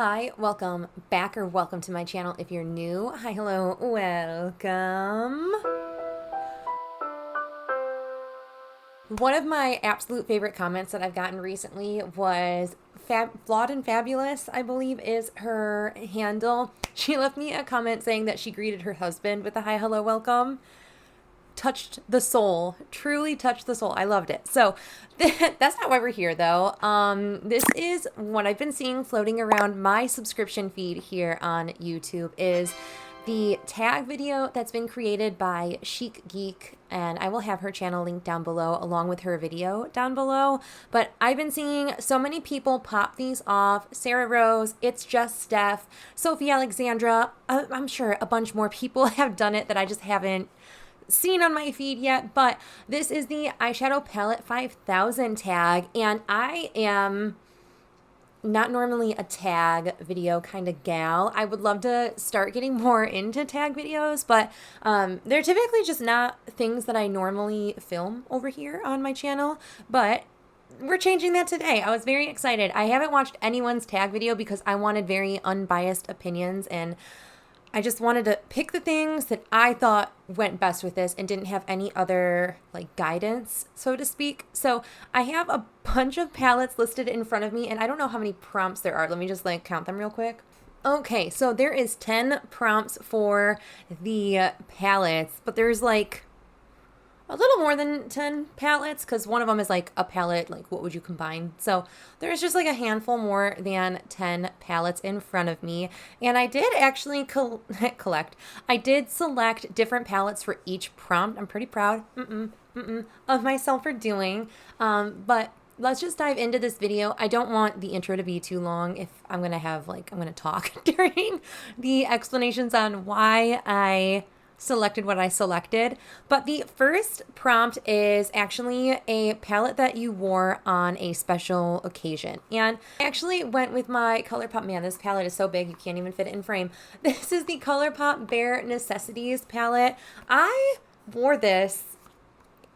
Hi, welcome back or welcome to my channel if you're new. Hi, hello, welcome. One of my absolute favorite comments that I've gotten recently was Flawed and Fabulous, I believe is her handle. She left me a comment saying that she greeted her husband with a hi, hello, welcome. Touched the soul, truly touched the soul. I loved it. So that's not why we're here though. This is what I've been seeing floating around my subscription feed here on YouTube is the tag video that's been created by Chic Geek, and I will have her channel linked down below along with her video down below. But I've been seeing so many people pop these off. Sarah Rose, It's Just Steph, Sophie Alexandra, I'm sure a bunch more people have done it that I just haven't seen on my feed yet, but this is the Eyeshadow Palette 5000 tag, and I am not normally a tag video kind of gal. I would love to start getting more into tag videos, but they're typically just not things that I normally film over here on my channel, but we're changing that today. I was very excited. I haven't watched anyone's tag video because I wanted very unbiased opinions, and I just wanted to pick the things that I thought went best with this and didn't have any other like guidance, so to speak. So I have a bunch of palettes listed in front of me, and I don't know how many prompts there are. Let me just like count them real quick. Okay, so there is 10 prompts for the palettes, but there's like a little more than 10 palettes because one of them is like a palette, like what would you combine? So there's just like a handful more than 10 palettes in front of me. And I did actually I did select different palettes for each prompt. I'm pretty proud of myself for doing. But let's just dive into this video. I don't want the intro to be too long if I'm going to talk during the explanations on why I selected what I selected. But the first prompt is actually a palette that you wore on a special occasion. And I actually went with my Colourpop. Man, this palette is so big you can't even fit it in frame. This is the Colourpop Bare Necessities palette. I wore this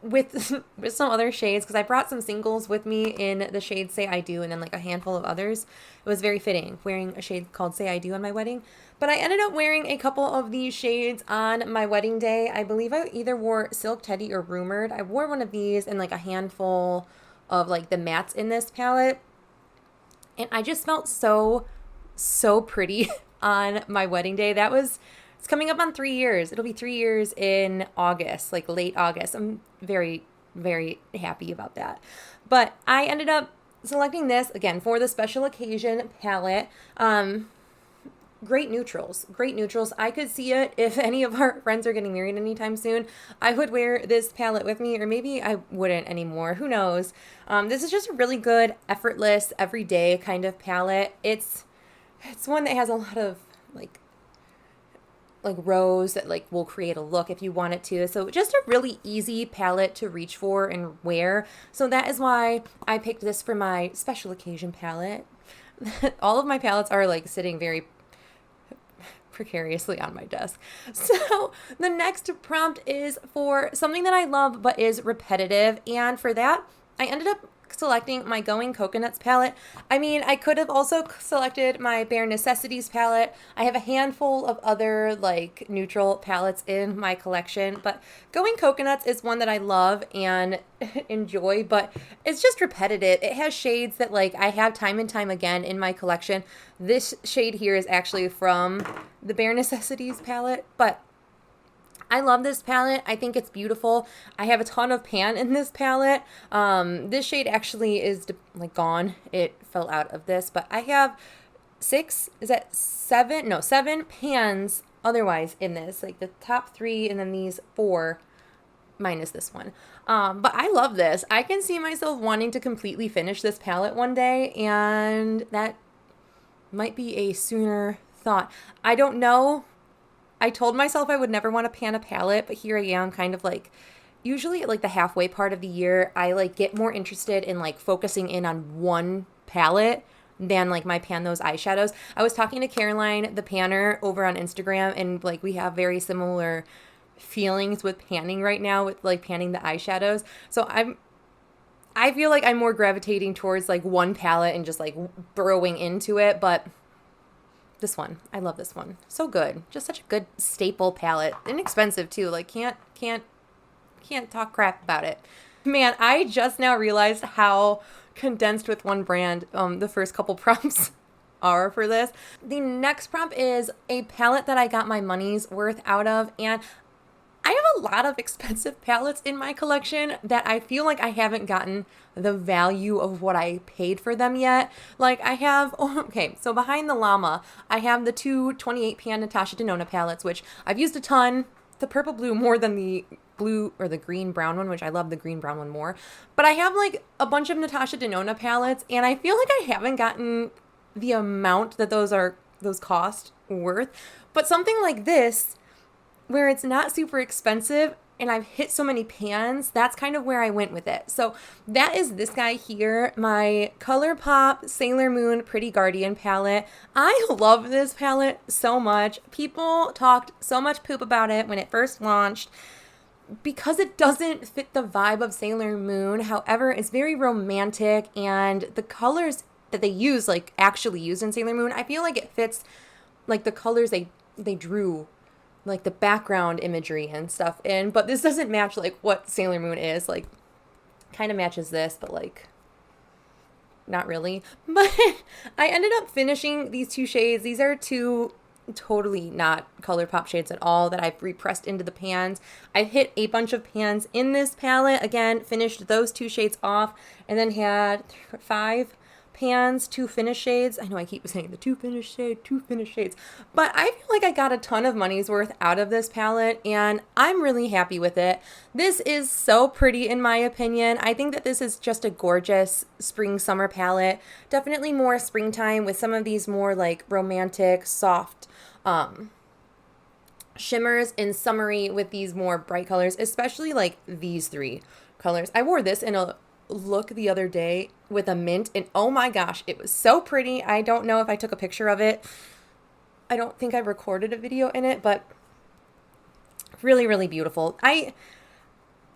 with some other shades because I brought some singles with me in the shade Say I Do and then like a handful of others. It was very fitting wearing a shade called Say I Do on my wedding. But I ended up wearing a couple of these shades on my wedding day. I believe I either wore Silk Teddy or Rumored. I wore one of these and like a handful of like the mattes in this palette. And I just felt so pretty on my wedding day. It's coming up on 3 years. It'll be 3 years in August, like late August. I'm very, very happy about that. But I ended up selecting this, again, for the special occasion palette. Great neutrals. I could see it if any of our friends are getting married anytime soon. I would wear this palette with me, or maybe I wouldn't anymore. Who knows? This is just a really good, effortless, everyday kind of palette. It's one that has a lot of like rose that like will create a look if you want it to. So just a really easy palette to reach for and wear. So that is why I picked this for my special occasion palette. All of my palettes are like sitting very precariously on my desk. So the next prompt is for something that I love but is repetitive, and for that I ended up selecting my Going Coconuts palette. I mean, I could have also selected my Bare Necessities palette. I have a handful of other like neutral palettes in my collection, but Going Coconuts is one that I love and enjoy, but it's just repetitive. It has shades that like I have time and time again in my collection. This shade here is actually from the Bare Necessities palette, but I love this palette. I think it's beautiful. I have a ton of pan in this palette. This shade actually is like gone. It fell out of this, but I have seven pans otherwise in this, like the top 3 and then these 4 minus this one. But I love this. I can see myself wanting to completely finish this palette one day, and that might be a sooner thought. I don't know. I told myself I would never want to pan a palette, but here I am kind of like, usually at like the halfway part of the year, I like get more interested in like focusing in on one palette than like my pan those eyeshadows. I was talking to Caroline, the panner, over on Instagram, and like we have very similar feelings with panning right now, with like panning the eyeshadows. So I feel like I'm more gravitating towards like one palette and just like burrowing into it, but this one. I love this one. So good. Just such a good staple palette. Inexpensive too. Like can't talk crap about it. Man, I just now realized how condensed with one brand the first couple prompts are for this. The next prompt is a palette that I got my money's worth out of, and I have a lot of expensive palettes in my collection that I feel like I haven't gotten the value of what I paid for them yet. Like I have, okay, so behind the llama, I have the two 28 pan Natasha Denona palettes, which I've used a ton. The purple blue more than the blue or the green brown one, which I love the green brown one more. But I have like a bunch of Natasha Denona palettes, and I feel like I haven't gotten the amount that those cost worth. But something like this, where it's not super expensive and I've hit so many pans, that's kind of where I went with it. So that is this guy here, my Colourpop Sailor Moon Pretty Guardian palette. I love this palette so much. People talked so much poop about it when it first launched because it doesn't fit the vibe of Sailor Moon. However, it's very romantic, and the colors that they use, like actually used in Sailor Moon, I feel like it fits like the colors they drew, like the background imagery and stuff in, but this doesn't match like what Sailor Moon is. Like kind of matches this, but like not really. But I ended up finishing these two shades. These are two totally not Colourpop shades at all that I've repressed into the pans. I hit a bunch of pans in this palette. Again, finished those two shades off, and then had 5 pans, 2 finished shades. I know I keep saying the 2 finished shades, but I feel like I got a ton of money's worth out of this palette, and I'm really happy with it. This is so pretty in my opinion. I think that this is just a gorgeous spring summer palette. Definitely more springtime with some of these more like romantic, soft shimmers, and summery with these more bright colors, especially like these 3 colors. I wore this in a look the other day with a mint, and oh my gosh, it was so pretty. I don't know if I took a picture of it. I don't think I recorded a video in it, but really, really beautiful. I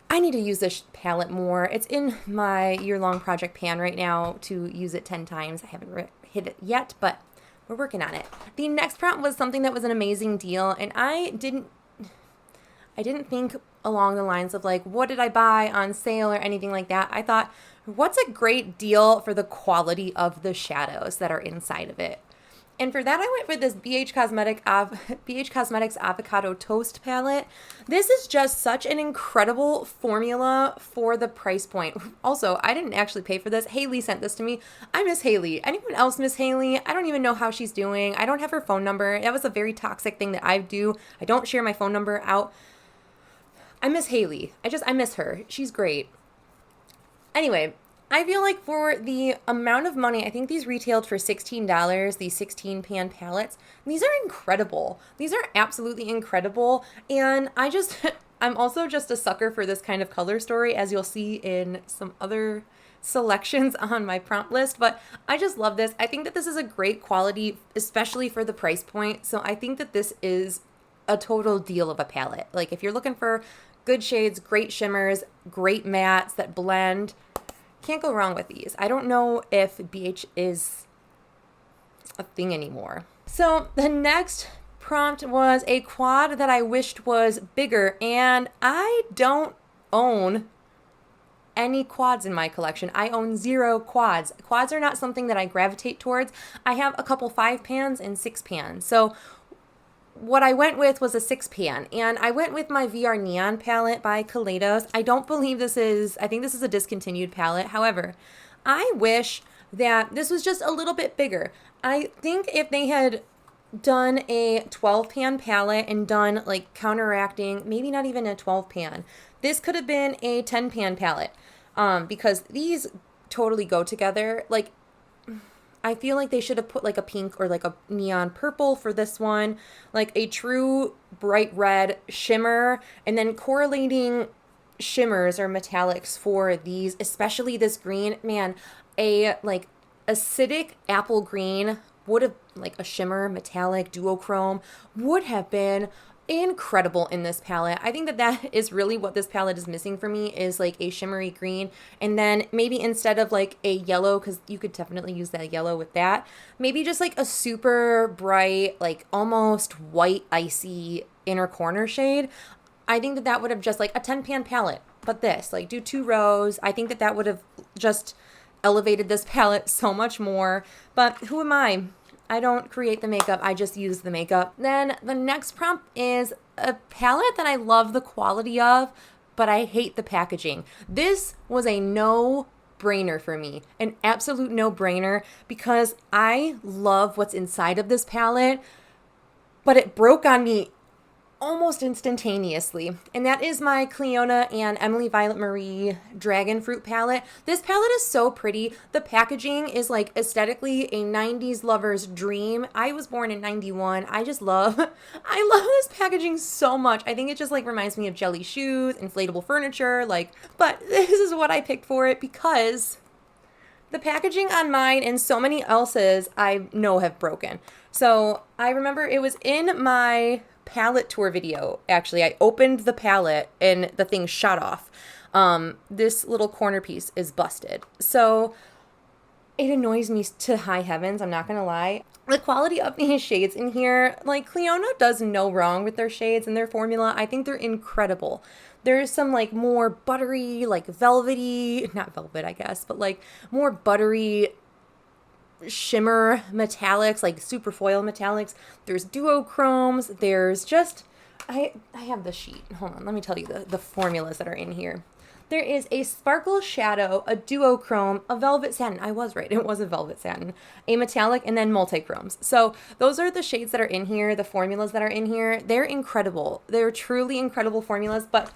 need to use this palette more. It's in my year-long project pan right now to use it 10 times. I haven't hit it yet, but we're working on it. The next prompt was something that was an amazing deal, and I didn't think along the lines of like, what did I buy on sale or anything like that. I thought, what's a great deal for the quality of the shadows that are inside of it? And for that, I went with this BH Cosmetics Avocado Toast palette. This is just such an incredible formula for the price point. Also, I didn't actually pay for this. Haley sent this to me. I miss Haley. Anyone else miss Haley? I don't even know how she's doing. I don't have her phone number. That was a very toxic thing that I do. I don't share my phone number out. I miss Haley. I miss her. She's great. Anyway, I feel like for the amount of money, I think these retailed for $16, these 16 pan palettes. These are incredible. These are absolutely incredible. And I'm also just a sucker for this kind of color story, as you'll see in some other selections on my prompt list. But I just love this. I think that this is a great quality, especially for the price point. So I think that this is a total deal of a palette. Like if you're looking for good shades, great shimmers, great mattes that blend, can't go wrong with these. I don't know if BH is a thing anymore. So the next prompt was a quad that I wished was bigger, and I don't own any quads in my collection. I own 0 quads. Quads are not something that I gravitate towards. I have a couple 5 pans and 6 pans. So what I went with was a 6 pan, and I went with my VR Neon palette by Kaleidos. I think this is a discontinued palette. However, I wish that this was just a little bit bigger. I think if they had done a 12 pan palette and done like counteracting, maybe not even a 12 pan, this could have been a 10 pan palette, because these totally go together. Like, I feel like they should have put like a pink or like a neon purple for this one, like a true bright red shimmer, and then correlating shimmers or metallics for these, especially this green. Man, a like acidic apple green would have, like a shimmer metallic duochrome would have been incredible in this palette. I think that that is really what this palette is missing for me, is like a shimmery green, and then maybe instead of like a yellow, because you could definitely use that yellow with that, maybe just like a super bright, like almost white icy inner corner shade. I think that that would have just like a 10-pan palette, but this, like, do 2 rows. I think that that would have just elevated this palette so much more, but who am I? I don't create the makeup, I just use the makeup. Then the next prompt is a palette that I love the quality of, but I hate the packaging. This was a no-brainer for me, an absolute no-brainer, because I love what's inside of this palette, but it broke on me almost instantaneously, and that is my Clionadh and Emily Violet Marie Dragon Fruit palette. This palette is so pretty. The packaging is like aesthetically a 90s lover's dream. I was born in 91. I love this packaging so much. I think it just like reminds me of jelly shoes, inflatable furniture, like, but this is what I picked for it because the packaging on mine and so many else's I know have broken. So I remember it was in my palette tour video. Actually, I opened the palette and the thing shot off. This little corner piece is busted. So it annoys me to high heavens, I'm not gonna lie. The quality of these shades in here, like, Clionadh does no wrong with their shades and their formula. I think they're incredible. There's some like more buttery, like velvety, not velvet I guess, but like more buttery shimmer metallics, like super foil metallics. There's duochromes. There's just, I have the sheet. Hold on, let me tell you the formulas that are in here. There is a sparkle shadow, a duochrome, a velvet satin. I was right, it was a velvet satin, a metallic, and then multi-chromes. So those are the shades that are in here, the formulas that are in here. They're incredible. They're truly incredible formulas, but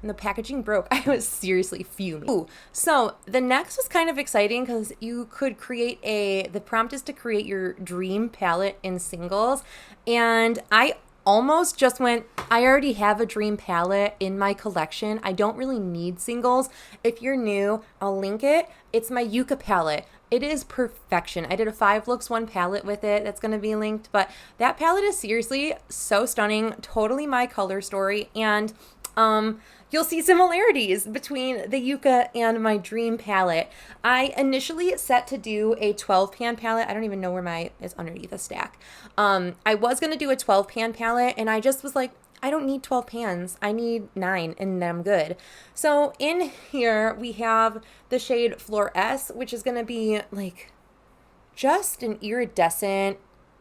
and the packaging broke. I was seriously fuming. Ooh, so the next was kind of exciting because you could create the prompt is to create your dream palette in singles. And I almost just went, I already have a dream palette in my collection. I don't really need singles. If you're new, I'll link it. It's my Yucca palette. It is perfection. I did a 5 looks 1 palette with it. That's going to be linked. But that palette is seriously so stunning. Totally my color story. And you'll see similarities between the Yucca and my dream palette. I initially set to do a 12-pan palette. I don't even know where it's underneath a stack. I was going to do a 12-pan palette, and I just was like, I don't need 12 pans. I need 9, and then I'm good. So in here, we have the shade Fluoresce, which is going to be like just an iridescent,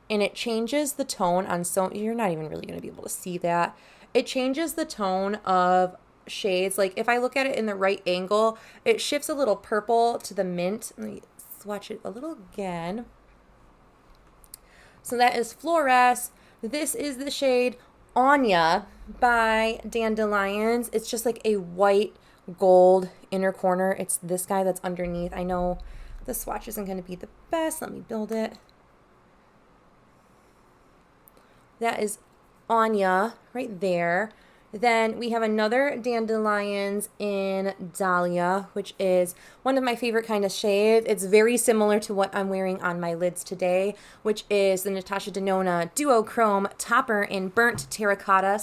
and it changes the tone on you're not even really going to be able to see that. It changes the tone of shades. Like if I look at it in the right angle, it shifts a little purple to the mint. Let me swatch it a little again. So that is Fluoresce. This is the shade Anya by Dandelions. It's just like a white gold inner corner. It's this guy that's underneath. I know the swatch isn't going to be the best. Let me build it. That is Anya right there. Then we have another Dandelions in Dahlia, which is one of my favorite kind of shades. It's very similar to what I'm wearing on my lids today, which is the Natasha Denona Duochrome Topper in Burnt Terracotta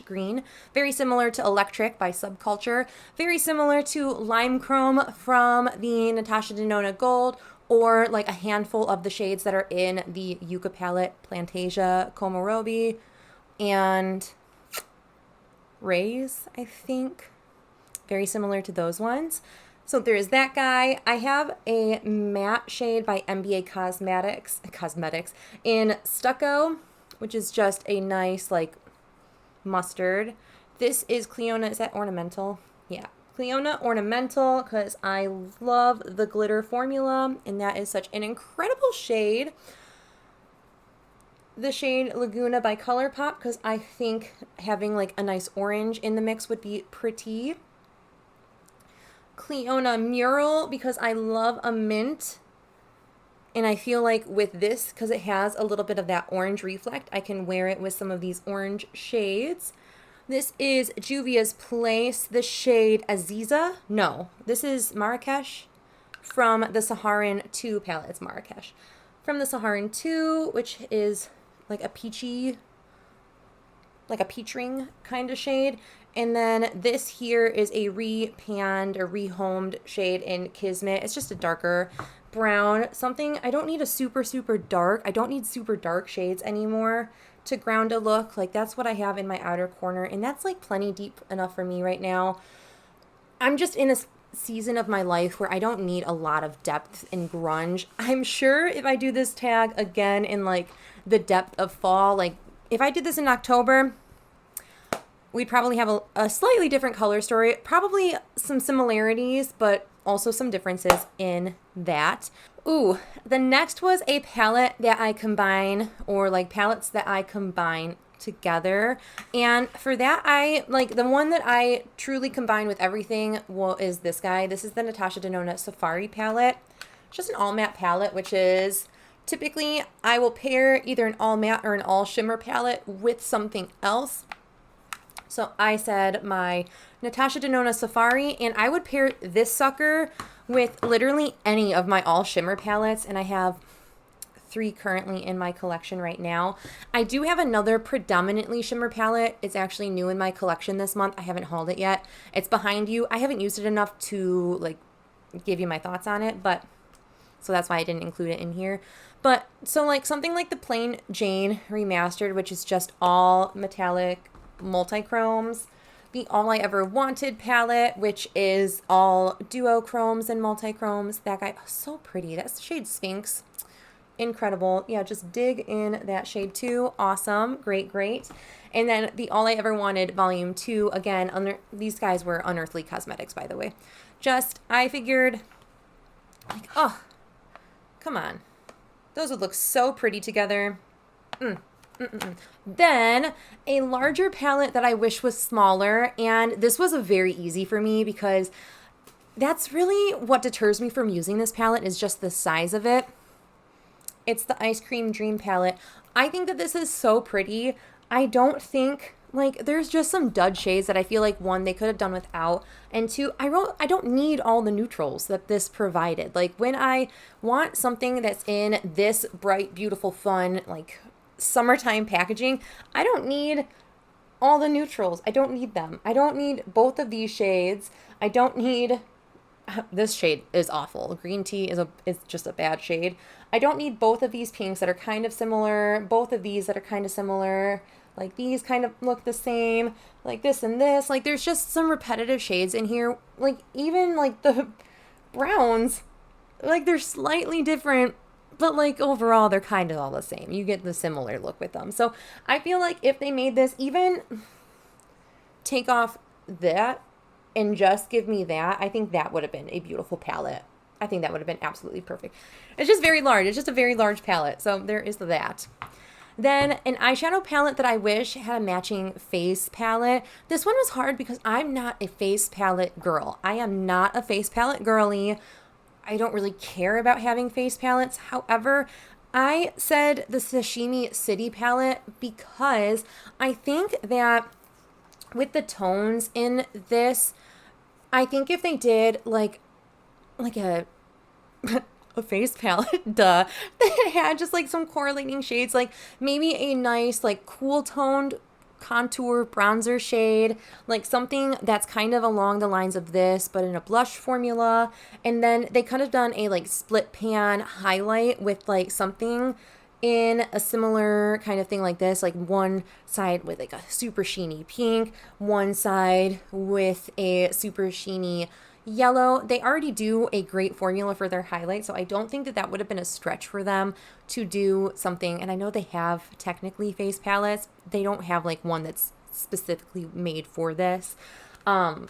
/ Green. Very similar to Electric by Subculture. Very similar to Lime Chrome from the Natasha Denona Gold, or like a handful of the shades that are in the Yucca palette, Plantasia, Komorebi, and Rays, I think. Very similar to those ones. So there's that guy. I have a matte shade by MBA Cosmetics in Stucco, which is just a nice like mustard. This is Clionadh. Is that ornamental? Yeah. Clionadh Ornamental, because I love the glitter formula, and that is such an incredible shade. The shade Laguna by Colourpop, because I think having like a nice orange in the mix would be pretty. Clionadh Mural, because I love a mint, and I feel like with this, because it has a little bit of that orange reflect, I can wear it with some of these orange shades. This is Juvia's Place, the shade Aziza. No, this is Marrakesh from the Saharan 2 palette. It's Marrakesh. From the Saharan 2, which is like a peachy like a peach ring kind of shade. And then this here is a repanned or rehomed shade in Kismet. It's just a darker brown, something. I don't need a super, super dark. I don't need super dark shades anymore to ground a look. Like that's what I have in my outer corner. And that's like plenty deep enough for me right now. I'm just in a season of my life where I don't need a lot of depth in grunge. I'm sure if I do this tag again in like the depth of fall, like if I did this in October, we'd probably have a slightly different color story, probably some similarities, but also some differences in that. Ooh, the next was a palette that I combine, or like palettes that I combine together. And for that, I like the one that I truly combine with everything is this guy. This is the Natasha Denona Safari palette. It's just an all matte palette, which is typically I will pair either an all matte or an all shimmer palette with something else. So I said my Natasha Denona Safari, and I would pair this sucker with literally any of my all shimmer palettes, and I have 3 currently in my collection right now. I do have another predominantly shimmer palette. It's actually new in my collection this month. I haven't hauled it yet. It's behind you. I haven't used it enough to like give you my thoughts on it, but so that's why I didn't include it in here. But so like something like the Plain Jane Remastered, which is just all metallic multi-chromes, the All I Ever Wanted palette, which is all duochromes and multi-chromes. That guy, oh, so pretty. That's the shade Sphinx. Incredible. Yeah, just dig in that shade too. Awesome. Great, great. And then the All I Ever Wanted Volume 2, again, these guys were Unearthly Cosmetics, by the way. Just, I figured, like, oh, come on. Those would look so pretty together. Then a larger palette that I wish was smaller, and this was a very easy for me because that's really what deters me from using this palette is just the size of it. It's the Ice Cream Dream palette. I think that this is so pretty. I don't think, like, there's just some dud shades that I feel like, one, they could have done without, and two, I don't need all the neutrals that this provided. Like, when I want something that's in this bright, beautiful, fun, like, summertime packaging, I don't need all the neutrals. I don't need them. I don't need both of these shades. I don't need, this shade is awful. Green tea is just a bad shade. I don't need both of these pinks that are kind of similar, both of these that are kind of similar, like these kind of look the same, like this and this. Like there's just some repetitive shades in here. Like even like the browns, like they're slightly different, but like overall they're kind of all the same. You get the similar look with them. So I feel like if they made this, even take off that and just give me that, I think that would have been a beautiful palette. I think that would have been absolutely perfect. It's just very large. It's just a very large palette. So there is that. Then an eyeshadow palette that I wish had a matching face palette. This one was hard because I'm not a face palette girl. I am not a face palette girly. I don't really care about having face palettes. However, I said the Sashimi City palette because I think that with the tones in this, I think if they did like a face palette, duh, that had just like some correlating shades, like maybe a nice like cool toned contour bronzer shade, like something that's kind of along the lines of this but in a blush formula, and then they could have done a like split pan highlight with like something in a similar kind of thing like this, like one side with like a super sheeny pink, one side with a super sheeny yellow. They already do a great formula for their highlight, so I don't think that that would have been a stretch for them to do something. And I know they have technically face palettes. They don't have like one that's specifically made for this. But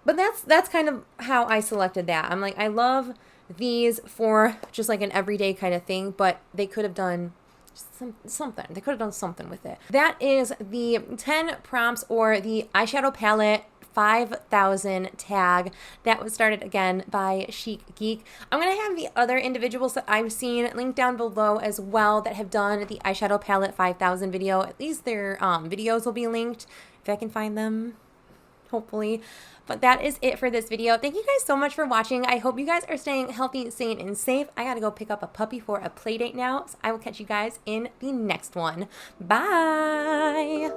that's kind of how I selected that. I'm like, I love these for just like an everyday kind of thing, but they could have done something. They could have done something with it. That is the 10 prompts or the eyeshadow palette 5,000 tag that was started again by Chic Geek. I'm going to have the other individuals that I've seen linked down below as well that have done the eyeshadow palette 5,000 video. At least their videos will be linked if I can find them, hopefully. But that is it for this video. Thank you guys so much for watching. I hope you guys are staying healthy, sane, and safe. I gotta go pick up a puppy for a play date now, so I will catch you guys in the next one. Bye!